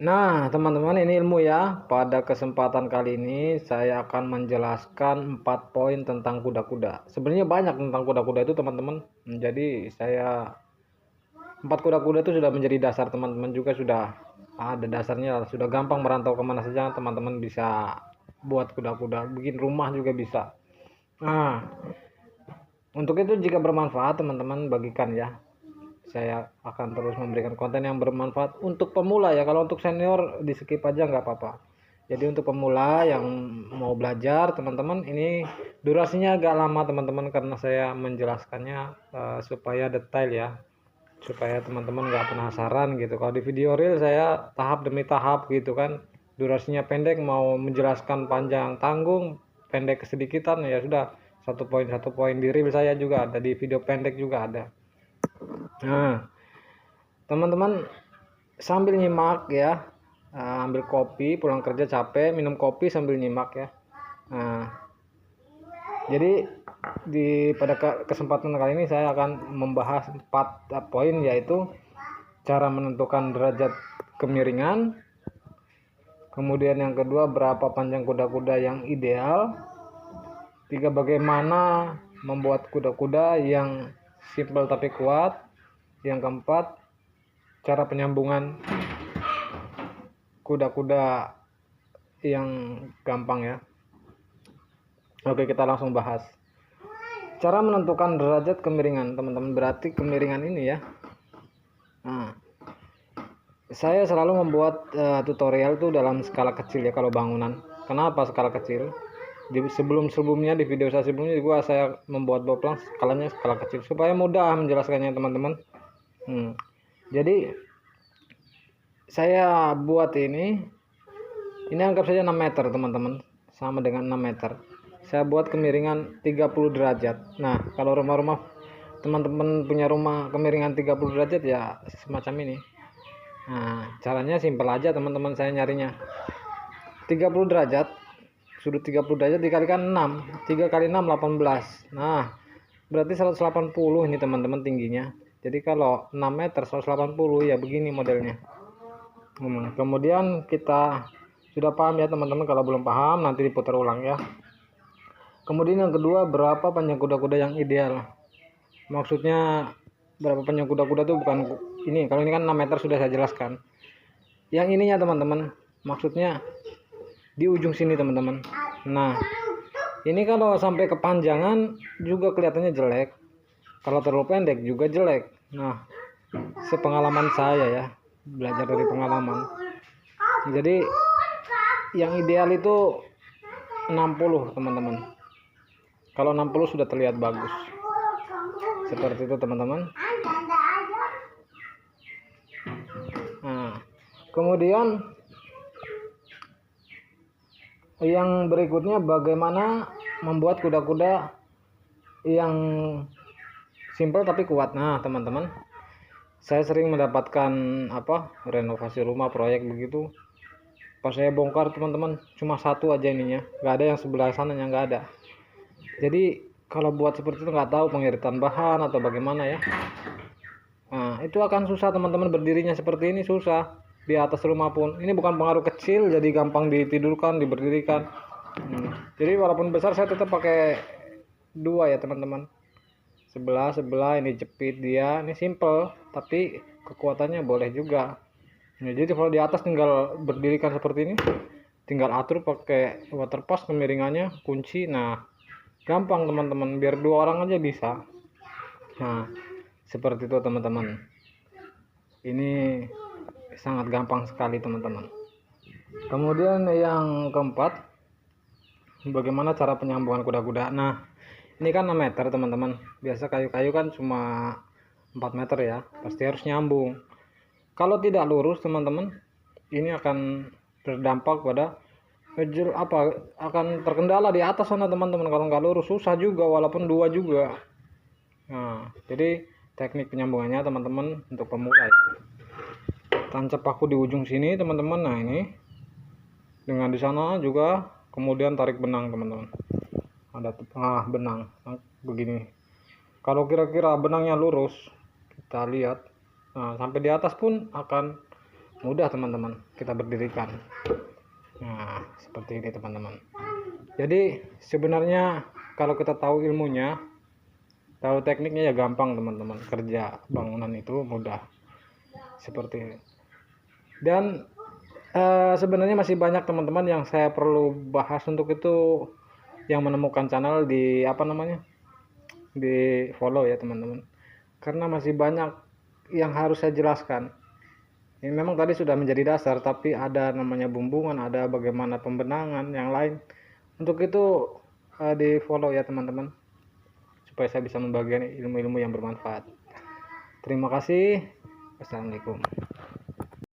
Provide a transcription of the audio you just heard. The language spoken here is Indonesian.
Nah, teman-teman, ini ilmu ya. Pada kesempatan kali ini saya akan menjelaskan 4 poin tentang kuda-kuda. Sebenarnya banyak tentang kuda-kuda itu, teman-teman. Jadi saya 4 kuda-kuda itu sudah menjadi dasar teman-teman, juga sudah ada dasarnya, sudah gampang merantau kemana saja teman-teman bisa buat kuda-kuda, bikin rumah juga bisa. Nah, untuk itu jika bermanfaat teman-teman bagikan ya. Saya akan terus memberikan konten yang bermanfaat untuk pemula ya. Kalau untuk senior di skip aja nggak apa-apa. Jadi untuk pemula yang mau belajar teman-teman, ini durasinya agak lama teman-teman karena saya menjelaskannya supaya detail ya, supaya teman-teman nggak penasaran gitu. Kalau di video real saya tahap demi tahap gitu kan, durasinya pendek, mau menjelaskan panjang tanggung, pendek kesedikitan ya sudah, satu poin di real saya juga ada, di video pendek juga ada. Nah, teman-teman sambil nyimak ya, ambil kopi, pulang kerja capek, minum kopi sambil nyimak ya. Nah, jadi pada kesempatan kali ini saya akan membahas 4 poin, yaitu cara menentukan derajat kemiringan, kemudian yang kedua berapa panjang kuda-kuda yang ideal, 3 bagaimana membuat kuda-kuda yang simple tapi kuat, yang keempat cara penyambungan kuda-kuda yang gampang ya. Oke, kita langsung bahas. Cara menentukan derajat kemiringan, teman-teman, berarti kemiringan ini ya. Nah, saya selalu membuat tutorial tuh dalam skala kecil ya kalau bangunan. Kenapa skala kecil? Sebelumnya di video saya sebelumnya juga saya membuat boplang skalanya skala kecil supaya mudah menjelaskannya teman-teman. Jadi saya buat ini anggap saja 6 meter teman-teman, sama dengan 6 meter. Saya buat kemiringan 30 derajat. Nah, kalau rumah-rumah teman-teman punya rumah kemiringan 30 derajat ya semacam ini. Nah, caranya simpel aja teman-teman, saya nyarinya 30 derajat, sudut 30 derajat dikalikan 6, 3 kali 6 18. Nah, berarti 180 ini teman-teman tingginya. Jadi kalau 6 meter 180 ya begini modelnya. Kemudian kita sudah paham ya teman-teman. Kalau belum paham nanti diputar ulang ya. Kemudian yang kedua, berapa panjang kuda-kuda yang ideal. Maksudnya berapa panjang kuda-kuda itu bukan ini. Kalau ini kan 6 meter sudah saya jelaskan. Yang ininya teman-teman, maksudnya di ujung sini teman-teman. Nah, ini kalau sampai kepanjangan juga kelihatannya jelek. Kalau terlalu pendek juga jelek. Nah, sepengalaman saya ya, belajar dari pengalaman. Jadi yang ideal itu 60 teman-teman. Kalau 60 sudah terlihat bagus. Seperti itu teman-teman. Nah, kemudian yang berikutnya bagaimana membuat kuda-kuda yang simple tapi kuat. Nah, teman-teman, saya sering mendapatkan renovasi rumah, proyek begitu. Pas saya bongkar teman-teman, cuma satu aja ininya, nggak ada yang sebelah sana yang nggak ada. Jadi kalau buat seperti itu nggak tahu pengiritan bahan atau bagaimana ya. Nah, itu akan susah teman-teman, berdirinya seperti ini susah di atas rumah pun. Ini bukan pengaruh kecil, jadi gampang ditidurkan, diberdirikan. Jadi walaupun besar saya tetap pakai 2 ya teman-teman. Sebelah ini jepit dia, ini simple tapi kekuatannya boleh juga. Nah, jadi kalau di atas tinggal berdirikan seperti ini, tinggal atur pakai water pass kemiringannya, kunci. Nah, gampang teman-teman, biar 2 orang aja bisa. Nah, seperti itu teman-teman. Ini sangat gampang sekali teman-teman. Kemudian yang keempat, bagaimana cara penyambungan kuda-kuda. Nah, ini kan 6 meter teman-teman. Biasa kayu-kayu kan cuma 4 meter ya, pasti harus nyambung. Kalau tidak lurus teman-teman, ini akan berdampak pada akan terkendala di atas sana teman-teman. Kalau nggak lurus susah juga, walaupun 2 juga. Nah, jadi teknik penyambungannya teman-teman untuk pemula ya. Tancap paku di ujung sini teman-teman. Nah, ini dengan di sana juga, kemudian tarik benang teman-teman. Ada benang begini. Kalau kira-kira benangnya lurus, kita lihat. Nah, sampai di atas pun akan mudah teman-teman kita berdirikan. Nah, seperti ini teman-teman. Jadi sebenarnya kalau kita tahu ilmunya, tahu tekniknya ya gampang teman-teman. Kerja bangunan itu mudah. Seperti ini. Dan sebenarnya masih banyak teman-teman yang saya perlu bahas. Untuk itu yang menemukan channel di di follow ya teman-teman, karena masih banyak yang harus saya jelaskan. Ini memang tadi sudah menjadi dasar, tapi ada namanya bumbungan, ada bagaimana pembenangan yang lain. Untuk itu di follow ya teman-teman, supaya saya bisa membagikan ilmu-ilmu yang bermanfaat. Terima kasih. Assalamualaikum.